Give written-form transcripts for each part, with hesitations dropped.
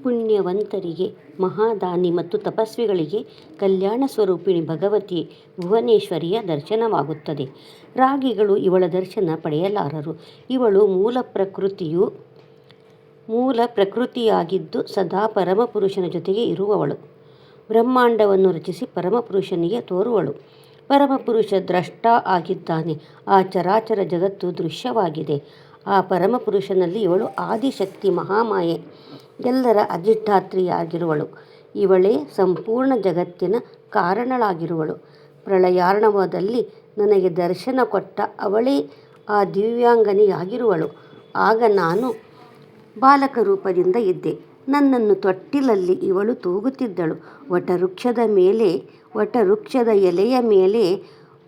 ಪುಣ್ಯವಂತರಿಗೆ, ಮಹಾದಾನಿ ಮತ್ತು ತಪಸ್ವಿಗಳಿಗೆ ಕಲ್ಯಾಣ ಸ್ವರೂಪಿಣಿ ಭಗವತಿ ಭುವನೇಶ್ವರಿಯ ದರ್ಶನವಾಗುತ್ತದೆ. ರಾಗಿಗಳು ಇವಳ ದರ್ಶನ ಪಡೆಯಲಾರರು. ಇವಳು ಮೂಲ ಪ್ರಕೃತಿಯಾಗಿದ್ದು ಸದಾ ಪರಮಪುರುಷನ ಜೊತೆಗೆ ಇರುವವಳು. ಬ್ರಹ್ಮಾಂಡವನ್ನು ರಚಿಸಿ ಪರಮಪುರುಷನಿಗೆ ತೋರುವಳು. ಪರಮಪುರುಷ ದ್ರಷ್ಟ ಆಗಿದ್ದಾನೆ. ಆ ಚರಾಚರ ಜಗತ್ತು ದೃಶ್ಯವಾಗಿದೆ. ಆ ಪರಮಪುರುಷನಲ್ಲಿ ಇವಳು ಆದಿಶಕ್ತಿ ಮಹಾಮಾಯೆ, ಎಲ್ಲರ ಅಧಿಷ್ಠಾತ್ರಿಯಾಗಿರುವಳು. ಇವಳೇ ಸಂಪೂರ್ಣ ಜಗತ್ತಿನ ಕಾರಣಳಾಗಿರುವಳು. ಪ್ರಳಯಾರ್ಣವದಲ್ಲಿ ನನಗೆ ದರ್ಶನ ಕೊಟ್ಟ ಅವಳೇ ಆ ದಿವ್ಯಾಂಗನೆಯಾಗಿರುವಳು. ಆಗ ನಾನು ಬಾಲಕ ರೂಪದಿಂದ ಇದ್ದೆ. ನನ್ನನ್ನು ತೊಟ್ಟಿಲಲ್ಲಿ ಇವಳು ತೂಗುತ್ತಿದ್ದಳು. ವಟವೃಕ್ಷದ ಎಲೆಯ ಮೇಲೆ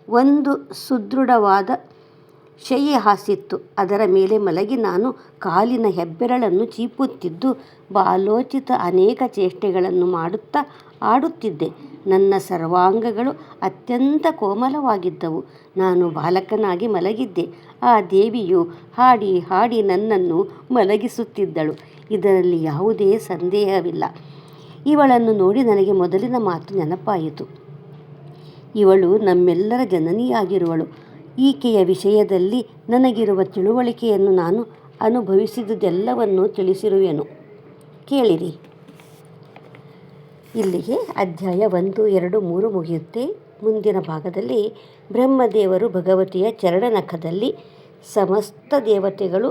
ಒಂದು ಸುದೃಢವಾದ ಶಯ್ಯೆ ಹಾಸಿತ್ತು. ಅದರ ಮೇಲೆ ಮಲಗಿ ನಾನು ಕಾಲಿನ ಹೆಬ್ಬೆರಳನ್ನು ಚೀಪುತ್ತಿದ್ದು ಬಾಲೋಚಿತ ಅನೇಕ ಚೇಷ್ಟೆಗಳನ್ನು ಮಾಡುತ್ತಾ ಆಡುತ್ತಿದ್ದೆ. ನನ್ನ ಸರ್ವಾಂಗಗಳು ಅತ್ಯಂತ ಕೋಮಲವಾಗಿದ್ದವು. ನಾನು ಬಾಲಕನಾಗಿ ಮಲಗಿದ್ದೆ. ಆ ದೇವಿಯು ಹಾಡಿ ಹಾಡಿ ನನ್ನನ್ನು ಮಲಗಿಸುತ್ತಿದ್ದಳು. ಇದರಲ್ಲಿ ಯಾವುದೇ ಸಂದೇಹವಿಲ್ಲ. ಇವಳನ್ನು ನೋಡಿ ನನಗೆ ಮೊದಲಿನ ಮಾತು ನೆನಪಾಯಿತು. ಇವಳು ನಮ್ಮೆಲ್ಲರ ಜನನಿಯಾಗಿರುವಳು. ಈಕೆಯ ವಿಷಯದಲ್ಲಿ ನನಗಿರುವ ತಿಳುವಳಿಕೆಯನ್ನು ನಾನು ಅನುಭವಿಸಿದುದೆಲ್ಲವನ್ನೂ ತಿಳಿಸಿರುವೆನು. ಕೇಳಿರಿ. ಇಲ್ಲಿಗೆ ಅಧ್ಯಾಯ 1, 2, 3 ಮುಗಿಯುತ್ತೆ. ಮುಂದಿನ ಭಾಗದಲ್ಲಿ ಬ್ರಹ್ಮದೇವರು ಭಗವತಿಯ ಚರಣನಖದಲ್ಲಿ ಸಮಸ್ತ ದೇವತೆಗಳು,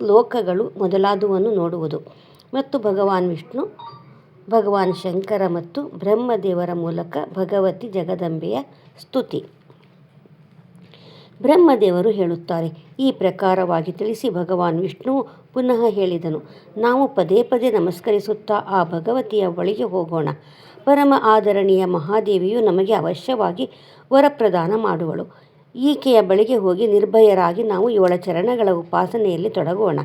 ಲೋಕಗಳು ಮೊದಲಾದವನ್ನು ನೋಡುವುದು ಮತ್ತು ಭಗವಾನ್ ವಿಷ್ಣು, ಭಗವಾನ್ ಶಂಕರ ಮತ್ತು ಬ್ರಹ್ಮದೇವರ ಮೂಲಕ ಭಗವತಿ ಜಗದಂಬೆಯ ಸ್ತುತಿ. ಬ್ರಹ್ಮದೇವರು ಹೇಳುತ್ತಾರೆ. ಈ ಪ್ರಕಾರವಾಗಿ ತಿಳಿಸಿ ಭಗವಾನ್ ವಿಷ್ಣುವು ಪುನಃ ಹೇಳಿದನು, ನಾವು ಪದೇ ಪದೇ ನಮಸ್ಕರಿಸುತ್ತಾ ಆ ಭಗವತಿಯ ಬಳಿಗೆ ಹೋಗೋಣ. ಪರಮ ಆದರಣೀಯ ಮಹಾದೇವಿಯು ನಮಗೆ ಅವಶ್ಯವಾಗಿ ವರಪ್ರದಾನ ಮಾಡುವಳು. ಈಕೆಯ ಬಳಿಗೆ ಹೋಗಿ ನಿರ್ಭಯರಾಗಿ ನಾವು ಇವಳ ಚರಣಗಳ ಉಪಾಸನೆಯಲ್ಲಿ ತೊಡಗೋಣ.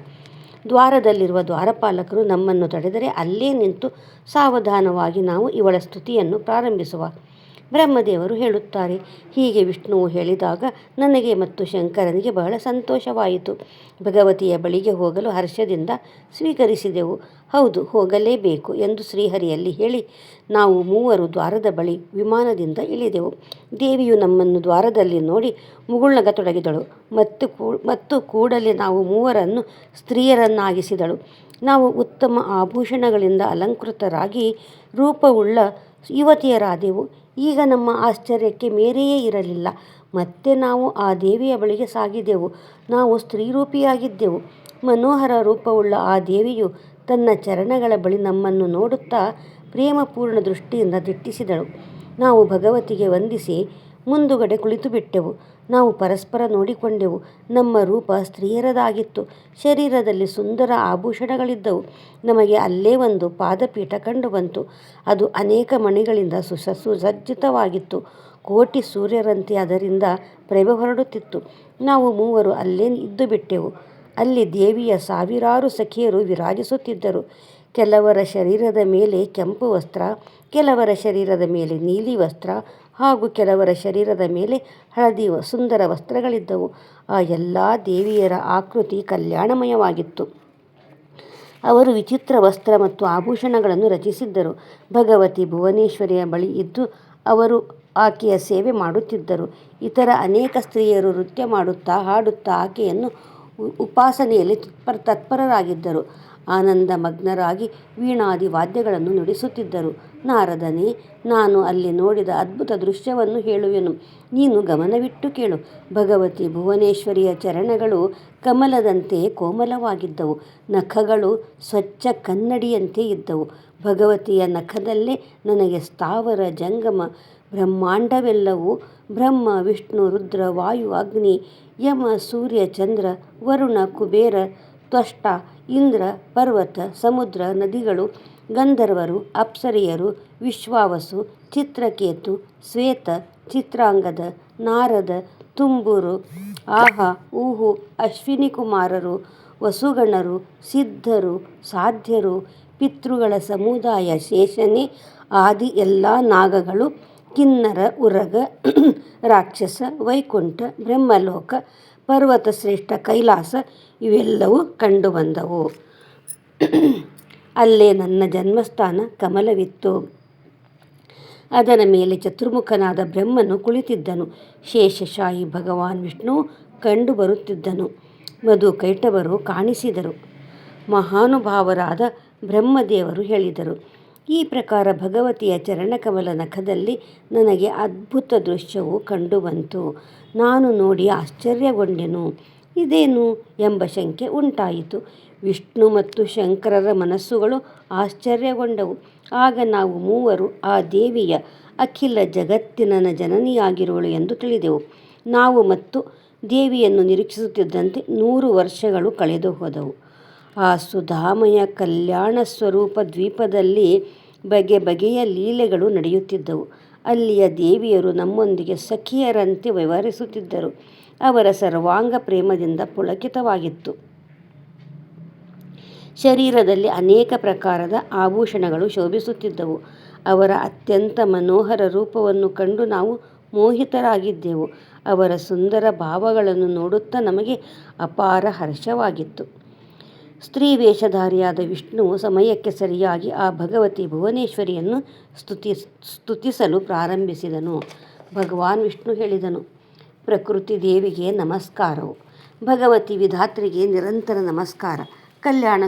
ದ್ವಾರದಲ್ಲಿರುವ ದ್ವಾರಪಾಲಕರು ನಮ್ಮನ್ನು ತಡೆದರೆ ಅಲ್ಲೇ ನಿಂತು ಸಾವಧಾನವಾಗಿ ನಾವು ಇವಳ ಸ್ತುತಿಯನ್ನು ಪ್ರಾರಂಭಿಸುವ. ಬ್ರಹ್ಮದೇವರು ಹೇಳುತ್ತಾರೆ. ಹೀಗೆ ವಿಷ್ಣುವು ಹೇಳಿದಾಗ ನನಗೆ ಮತ್ತು ಶಂಕರನಿಗೆ ಬಹಳ ಸಂತೋಷವಾಯಿತು. ಭಗವತಿಯ ಬಳಿಗೆ ಹೋಗಲು ಹರ್ಷದಿಂದ ಸ್ವೀಕರಿಸಿದೆವು. ಹೌದು, ಹೋಗಲೇಬೇಕು ಎಂದು ಶ್ರೀಹರಿಯಲ್ಲಿ ಹೇಳಿ ನಾವು ಮೂವರು ದ್ವಾರದ ಬಳಿ ವಿಮಾನದಿಂದ ಇಳಿದೆವು. ದೇವಿಯು ನಮ್ಮನ್ನು ದ್ವಾರದಲ್ಲಿ ನೋಡಿ ಮುಗುಳ್ನಗತೊಡಗಿದಳು ಮತ್ತು ಕೂಡಲೇ ನಾವು ಮೂವರನ್ನು ಸ್ತ್ರೀಯರನ್ನಾಗಿಸಿದಳು. ನಾವು ಉತ್ತಮ ಆಭೂಷಣಗಳಿಂದ ಅಲಂಕೃತರಾಗಿ ರೂಪವುಳ್ಳ ಯುವತಿಯರಾದೆವು. ಈಗ ನಮ್ಮ ಆಶ್ಚರ್ಯಕ್ಕೆ ಮೇರೆಯೇ ಇರಲಿಲ್ಲ. ಮತ್ತೆ ನಾವು ಆ ದೇವಿಯ ಬಳಿಗೆ ಸಾಗಿದೆವು. ನಾವು ಸ್ತ್ರೀರೂಪಿಯಾಗಿದ್ದೆವು. ಮನೋಹರ ರೂಪವುಳ್ಳ ಆ ದೇವಿಯು ತನ್ನ ಚರಣಗಳ ಬಳಿ ನಮ್ಮನ್ನು ನೋಡುತ್ತಾ ಪ್ರೇಮಪೂರ್ಣ ದೃಷ್ಟಿಯಿಂದ ದಿಟ್ಟಿಸಿದಳು. ನಾವು ಭಗವತಿಗೆ ವಂದಿಸಿ ಮುಂದುಗಡೆ ಕುಳಿತುಬಿಟ್ಟೆವು. ನಾವು ಪರಸ್ಪರ ನೋಡಿಕೊಂಡೆವು. ನಮ್ಮ ರೂಪ ಸ್ತ್ರೀಯರದಾಗಿತ್ತು. ಶರೀರದಲ್ಲಿ ಸುಂದರ ಆಭೂಷಣಗಳಿದ್ದವು. ನಮಗೆ ಅಲ್ಲೇ ಒಂದು ಪಾದಪೀಠ ಕಂಡುಬಂತು. ಅದು ಅನೇಕ ಮಣಿಗಳಿಂದ ಸುಸಜ್ಜಿತವಾಗಿತ್ತು. ಕೋಟಿ ಸೂರ್ಯರಂತೆ ಅದರಿಂದ ಪ್ರಭೆ ಹೊರಡುತ್ತಿತ್ತು. ನಾವು ಮೂವರು ಅಲ್ಲೇ ಇದ್ದುಬಿಟ್ಟೆವು. ಅಲ್ಲಿ ದೇವಿಯ ಸಾವಿರಾರು ಸಖಿಯರು ವಿರಾಜಿಸುತ್ತಿದ್ದರು. ಕೆಲವರ ಶರೀರದ ಮೇಲೆ ಕೆಂಪು ವಸ್ತ್ರ, ಕೆಲವರ ಶರೀರದ ಮೇಲೆ ನೀಲಿ ವಸ್ತ್ರ ಹಾಗೂ ಕೆಲವರ ಶರೀರದ ಮೇಲೆ ಹಳದಿ ಸುಂದರ ವಸ್ತ್ರಗಳಿದ್ದವು. ಆ ಎಲ್ಲ ದೇವಿಯರ ಆಕೃತಿ ಕಲ್ಯಾಣಮಯವಾಗಿತ್ತು. ಅವರು ವಿಚಿತ್ರ ವಸ್ತ್ರ ಮತ್ತು ಆಭೂಷಣಗಳನ್ನು ರಚಿಸಿದ್ದರು. ಭಗವತಿ ಭುವನೇಶ್ವರಿಯ ಬಳಿ ಇದ್ದು ಅವರು ಆಕೆಯ ಸೇವೆ ಮಾಡುತ್ತಿದ್ದರು. ಇತರ ಅನೇಕ ಸ್ತ್ರೀಯರು ನೃತ್ಯ ಮಾಡುತ್ತಾ ಹಾಡುತ್ತಾ ಆಕೆಯನ್ನು ಉಪಾಸನೆಯಲ್ಲಿ ತತ್ಪರರಾಗಿದ್ದರು. ಆನಂದ ಮಗ್ನರಾಗಿ ವೀಣಾದಿ ವಾದ್ಯಗಳನ್ನು ನುಡಿಸುತ್ತಿದ್ದರು. ನಾರದನೇ, ನಾನು ಅಲ್ಲಿ ನೋಡಿದ ಅದ್ಭುತ ದೃಶ್ಯವನ್ನು ಹೇಳುವೆನು. ನೀನು ಗಮನವಿಟ್ಟು ಕೇಳು. ಭಗವತಿ ಭುವನೇಶ್ವರಿಯ ಚರಣಗಳು ಕಮಲದಂತೆ ಕೋಮಲವಾಗಿದ್ದವು. ನಖಗಳು ಸ್ವಚ್ಛ ಕನ್ನಡಿಯಂತೆ ಇದ್ದವು. ಭಗವತಿಯ ನಖದಲ್ಲೇ ನನಗೆ ಸ್ಥಾವರ ಜಂಗಮ ಬ್ರಹ್ಮಾಂಡವೆಲ್ಲವೂ, ಬ್ರಹ್ಮ ವಿಷ್ಣು ರುದ್ರ ವಾಯು ಅಗ್ನಿ ಯಮ ಸೂರ್ಯ ಚಂದ್ರ ವರುಣ ಕುಬೇರ ತ್ವಷ್ಟ ಇಂದ್ರ ಪರ್ವತ ಸಮುದ್ರ ನದಿಗಳು ಗಂಧರ್ವರು ಅಪ್ಸರೆಯರು ವಿಶ್ವಾವಸು ಚಿತ್ರಕೇತು ಶ್ವೇತ ಚಿತ್ರಾಂಗದ ನಾರದ ತುಂಬುರು ಆಹಾ ಊಹು ಅಶ್ವಿನಿ ಕುಮಾರರು ವಸುಗಣರು ಸಿದ್ಧರು ಸಾಧ್ಯರು ಪಿತೃಗಳ ಸಮುದಾಯ ಶೇಷನೇ ಆದಿ ಎಲ್ಲ ನಾಗಗಳು ಕಿನ್ನರ ಉರಗ ರಾಕ್ಷಸ ವೈಕುಂಠ ಬ್ರಹ್ಮಲೋಕ ಪರ್ವತ ಶ್ರೇಷ್ಠ ಕೈಲಾಸ ಇವೆಲ್ಲವೂ ಕಂಡುಬಂದವು. ಅಲ್ಲೇ ನನ್ನ ಜನ್ಮಸ್ಥಾನ ಕಮಲವಿತ್ತು. ಅದರ ಮೇಲೆ ಚತುರ್ಮುಖನಾದ ಬ್ರಹ್ಮನು ಕುಳಿತಿದ್ದನು. ಶೇಷಶಾಹಿ ಭಗವಾನ್ ವಿಷ್ಣು ಕಂಡು ಬರುತ್ತಿದ್ದನು. ಮಧುಕೈಟಭರು ಕಾಣಿಸಿದರು. ಮಹಾನುಭಾವರಾದ ಬ್ರಹ್ಮದೇವರು ಹೇಳಿದರು. ಈ ಪ್ರಕಾರ ಭಗವತಿಯ ಚರಣಕಮಲ ನಖದಲ್ಲಿ ನನಗೆ ಅದ್ಭುತ ದೃಶ್ಯವು ಕಂಡುಬಂತು. ನಾನು ನೋಡಿ ಆಶ್ಚರ್ಯಗೊಂಡೆನು. ಇದೇನು ಎಂಬ ಶಂಕೆ ಉಂಟಾಯಿತು. ವಿಷ್ಣು ಮತ್ತು ಶಂಕರರ ಮನಸ್ಸುಗಳು ಆಶ್ಚರ್ಯಗೊಂಡವು. ಆಗ ನಾವು ಮೂವರು ಆ ದೇವಿಯ ಅಖಿಲ ಜಗತ್ತಿನ ಜನನಿಯಾಗಿರುವಳು ಎಂದು ತಿಳಿದೆವು. ನಾವು ಮತ್ತು ದೇವಿಯನ್ನು ನಿರೀಕ್ಷಿಸುತ್ತಿದ್ದಂತೆ 100 ವರ್ಷಗಳು ಕಳೆದು ಹೋದವು. ಆ ಸುಧಾಮಯ ಕಲ್ಯಾಣ ಸ್ವರೂಪ ದ್ವೀಪದಲ್ಲಿ ಬಗೆ ಬಗೆಯ ಲೀಲೆಗಳು ನಡೆಯುತ್ತಿದ್ದವು. ಅಲ್ಲಿಯ ದೇವಿಯರು ನಮ್ಮೊಂದಿಗೆ ಸಖಿಯರಂತೆ ವ್ಯವಹರಿಸುತ್ತಿದ್ದರು. ಅವರ ಸರ್ವಾಂಗ ಪ್ರೇಮದಿಂದ ಪುಳಕಿತವಾಗಿತ್ತು. ಶರೀರದಲ್ಲಿ ಅನೇಕ ಪ್ರಕಾರದ ಆಭೂಷಣಗಳು ಶೋಭಿಸುತ್ತಿದ್ದವು. ಅವರ ಅತ್ಯಂತ ಮನೋಹರ ರೂಪವನ್ನು ಕಂಡು ನಾವು ಮೋಹಿತರಾಗಿದ್ದೆವು. ಅವರ ಸುಂದರ ಭಾವಗಳನ್ನು ನೋಡುತ್ತಾ ನಮಗೆ ಅಪಾರ ಹರ್ಷವಾಗಿತ್ತು. ಸ್ತ್ರೀ ವೇಷಧಾರಿಯಾದ ವಿಷ್ಣುವು ಸಮಯಕ್ಕೆ ಸರಿಯಾಗಿ ಆ ಭಗವತಿ ಭುವನೇಶ್ವರಿಯನ್ನು ಸ್ತುತಿಸಲು ಪ್ರಾರಂಭಿಸಿದನು. ಭಗವಾನ್ ವಿಷ್ಣು ಹೇಳಿದನು, ಪ್ರಕೃತಿ ದೇವಿಗೆ ನಮಸ್ಕಾರವು. ಭಗವತಿ ವಿಧಾತ್ರಿಗೆ ನಿರಂತರ ನಮಸ್ಕಾರ. ಕಲ್ಯಾಣ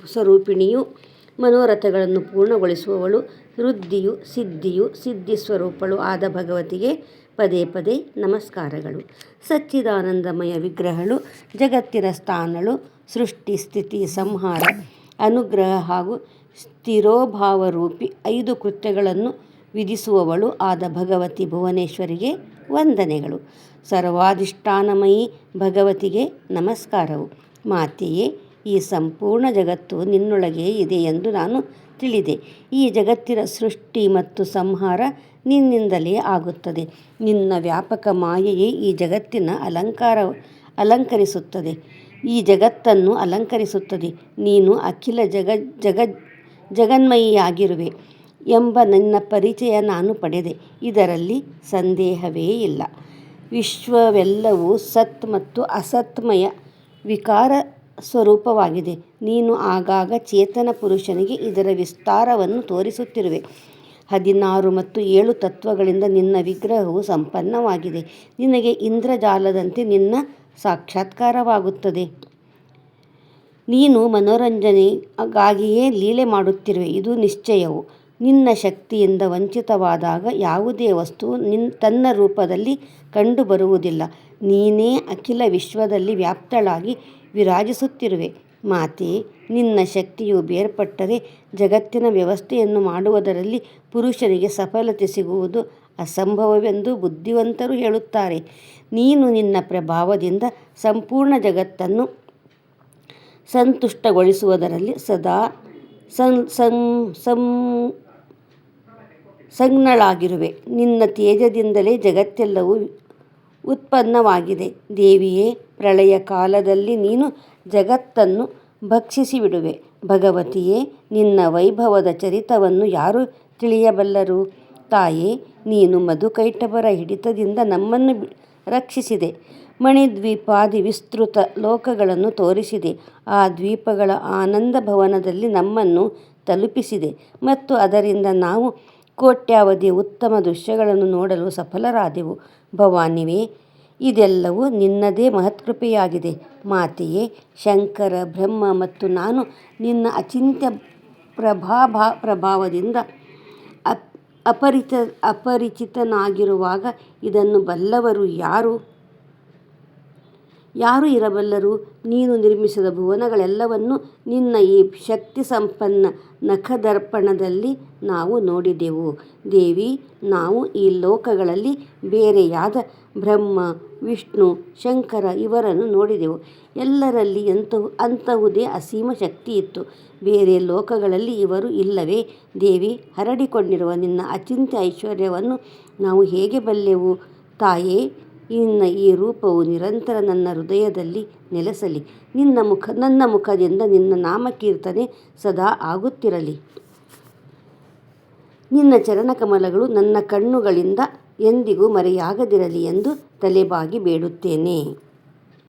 ಸ್ವರೂಪಿಣಿಯು, ಮನೋರಥಗಳನ್ನು ಪೂರ್ಣಗೊಳಿಸುವವಳು, ವೃದ್ಧಿಯು ಸಿದ್ಧಿಯು ಸಿದ್ಧಿ ಸ್ವರೂಪಳು ಆದ ಭಗವತಿಗೆ ಪದೇ ಪದೇ ನಮಸ್ಕಾರಗಳು. ಸಚ್ಚಿದಾನಂದಮಯ ವಿಗ್ರಹಳು, ಜಗತ್ತಿನ ಸ್ಥಾನಳು, ಸೃಷ್ಟಿ ಸ್ಥಿತಿ ಸಂಹಾರ ಅನುಗ್ರಹ ಹಾಗೂ ಸ್ಥಿರೋಭಾವರೂಪಿ 5 ಕೃತ್ಯಗಳನ್ನು ವಿಧಿಸುವವಳು ಆದ ಭಗವತಿ ಭುವನೇಶ್ವರಿಗೆ ವಂದನೆಗಳು. ಸರ್ವಾಧಿಷ್ಠಾನಮಯಿ ಭಗವತಿಗೆ ನಮಸ್ಕಾರವು. ಮಾತೆಯೇ, ಈ ಸಂಪೂರ್ಣ ಜಗತ್ತು ನಿನ್ನೊಳಗೆ ಇದೆ ಎಂದು ನಾನು ತಿಳಿದೆ. ಈ ಜಗತ್ತಿನ ಸೃಷ್ಟಿ ಮತ್ತು ಸಂಹಾರ ನಿನ್ನಿಂದಲೇ ಆಗುತ್ತದೆ. ನಿನ್ನ ವ್ಯಾಪಕ ಮಾಯೆಯೇ ಈ ಜಗತ್ತಿನ ಈ ಜಗತ್ತನ್ನು ಅಲಂಕರಿಸುತ್ತದೆ. ನೀನು ಅಖಿಲ ಜಗನ್ಮಯಿಯಾಗಿರುವೆ ಎಂಬ ನಿನ್ನ ಪರಿಚಯ ನಾನು ಪಡೆದೆ. ಇದರಲ್ಲಿ ಸಂದೇಹವೇ ಇಲ್ಲ. ವಿಶ್ವವೆಲ್ಲವೂ ಸತ್ ಮತ್ತು ಅಸತ್ಮಯ ವಿಕಾರ ಸ್ವರೂಪವಾಗಿದೆ. ನೀನು ಆಗಾಗ ಚೇತನ ಪುರುಷನಿಗೆ ಇದರ ವಿಸ್ತಾರವನ್ನು ತೋರಿಸುತ್ತಿರುವೆ. 16 ಮತ್ತು 7 ತತ್ವಗಳಿಂದ ನಿನ್ನ ವಿಗ್ರಹವು ಸಂಪನ್ನವಾಗಿದೆ. ನಿನಗೆ ಇಂದ್ರಜಾಲದಂತೆ ನಿನ್ನ ಸಾಕ್ಷಾತ್ಕಾರವಾಗುತ್ತದೆ. ನೀನು ಮನೋರಂಜನೆಗಾಗಿಯೇ ಲೀಲೆ ಮಾಡುತ್ತಿರುವೆ, ಇದು ನಿಶ್ಚಯವು. ನಿನ್ನ ಶಕ್ತಿಯಿಂದ ವಂಚಿತವಾದಾಗ ಯಾವುದೇ ವಸ್ತುವು ತನ್ನ ರೂಪದಲ್ಲಿ ಕಂಡುಬರುವುದಿಲ್ಲ. ನೀನೇ ಅಖಿಲ ವಿಶ್ವದಲ್ಲಿ ವ್ಯಾಪ್ತಳಾಗಿ ವಿರಾಜಿಸುತ್ತಿರುವೆ. ಮಾತೆ, ನಿನ್ನ ಶಕ್ತಿಯು ಬೇರ್ಪಟ್ಟರೆ ಜಗತ್ತಿನ ವ್ಯವಸ್ಥೆಯನ್ನು ಮಾಡುವುದರಲ್ಲಿ ಪುರುಷನಿಗೆ ಸಫಲತೆ ಸಿಗುವುದು ಅಸಂಭವವೆಂದು ಬುದ್ಧಿವಂತರು ಹೇಳುತ್ತಾರೆ. ನೀನು ನಿನ್ನ ಪ್ರಭಾವದಿಂದ ಸಂಪೂರ್ಣ ಜಗತ್ತನ್ನು ಸಂತುಷ್ಟಗೊಳಿಸುವುದರಲ್ಲಿ ಸದಾ ಸಂಜ್ಞಳಾಗಿರುವೆ. ನಿನ್ನ ತೇಜದಿಂದಲೇ ಜಗತ್ತೆಲ್ಲವೂ ಉತ್ಪನ್ನವಾಗಿದೆ. ದೇವಿಯೇ, ಪ್ರಳಯ ಕಾಲದಲ್ಲಿ ನೀನು ಜಗತ್ತನ್ನು ಭಕ್ಷಿಸಿಬಿಡುವೆ. ಭಗವತಿಯೇ, ನಿನ್ನ ವೈಭವದ ಚರಿತವನ್ನು ಯಾರು ತಿಳಿಯಬಲ್ಲರು? ತಾಯೇ, ನೀನು ಮಧುಕೈಟಭರ ಹಿಡಿತದಿಂದ ನಮ್ಮನ್ನು ರಕ್ಷಿಸಿದೆ. ಮಣಿದ್ವೀಪಾದಿ ವಿಸ್ತೃತ ಲೋಕಗಳನ್ನು ತೋರಿಸಿದೆ. ಆ ದ್ವೀಪಗಳ ಆನಂದ ಭವನದಲ್ಲಿ ನಮ್ಮನ್ನು ತಲುಪಿಸಿದೆ ಮತ್ತು ಅದರಿಂದ ನಾವು ಕೋಟ್ಯಾವಧಿ ಉತ್ತಮ ದೃಶ್ಯಗಳನ್ನು ನೋಡಲು ಸಫಲರಾದೆವು. ಭವಾನಿವೇ, ಇದೆಲ್ಲವೂ ನಿನ್ನದೇ ಮಹತ್ಕೃಪೆಯಾಗಿದೆ. ಮಾತೆಯೇ, ಶಂಕರ, ಬ್ರಹ್ಮ ಮತ್ತು ನಾನು ನಿನ್ನ ಅಚಿಂತ್ಯ ಪ್ರಭಾವದಿಂದ ಅಪರಿಚಿತನಾಗಿರುವಾಗ ಇದನ್ನು ಬಲ್ಲವರು ಯಾರು ಇರಬಲ್ಲರು? ನೀನು ನಿರ್ಮಿಸಿದ ಭುವನಗಳೆಲ್ಲವನ್ನೂ ನಿನ್ನ ಈ ಶಕ್ತಿ ಸಂಪನ್ನ ನಖದರ್ಪಣದಲ್ಲಿ ನಾವು ನೋಡಿದೆವು. ದೇವಿ, ನಾವು ಈ ಲೋಕಗಳಲ್ಲಿ ಬೇರೆಯಾದ ಬ್ರಹ್ಮ, ವಿಷ್ಣು, ಶಂಕರ ಇವರನ್ನು ನೋಡಿದೆವು. ಎಲ್ಲರಲ್ಲಿ ಅಂತಹುದೇ ಅಸೀಮ ಶಕ್ತಿಯಿತ್ತು. ಬೇರೆ ಲೋಕಗಳಲ್ಲಿ ಇವರು ಇಲ್ಲವೇ? ದೇವಿ, ಹರಡಿಕೊಂಡಿರುವ ನಿನ್ನ ಅಚಿಂತ್ಯ ಐಶ್ವರ್ಯವನ್ನು ನಾವು ಹೇಗೆ ಬಲ್ಲೆವು? ತಾಯೇ, ನಿನ್ನ ಈ ರೂಪವು ನಿರಂತರ ನನ್ನ ಹೃದಯದಲ್ಲಿ ನೆಲೆಸಲಿ. ನನ್ನ ಮುಖದಿಂದ ನಿನ್ನ ನಾಮಕೀರ್ತನೆ ಸದಾ ಆಗುತ್ತಿರಲಿ. ನಿನ್ನ ಚರಣಕಮಲಗಳು ನನ್ನ ಕಣ್ಣುಗಳಿಂದ ಎಂದಿಗೂ ಮರೆಯಾಗದಿರಲಿ ಎಂದು ತಲೆಬಾಗಿ ಬೇಡುತ್ತೇನೆ.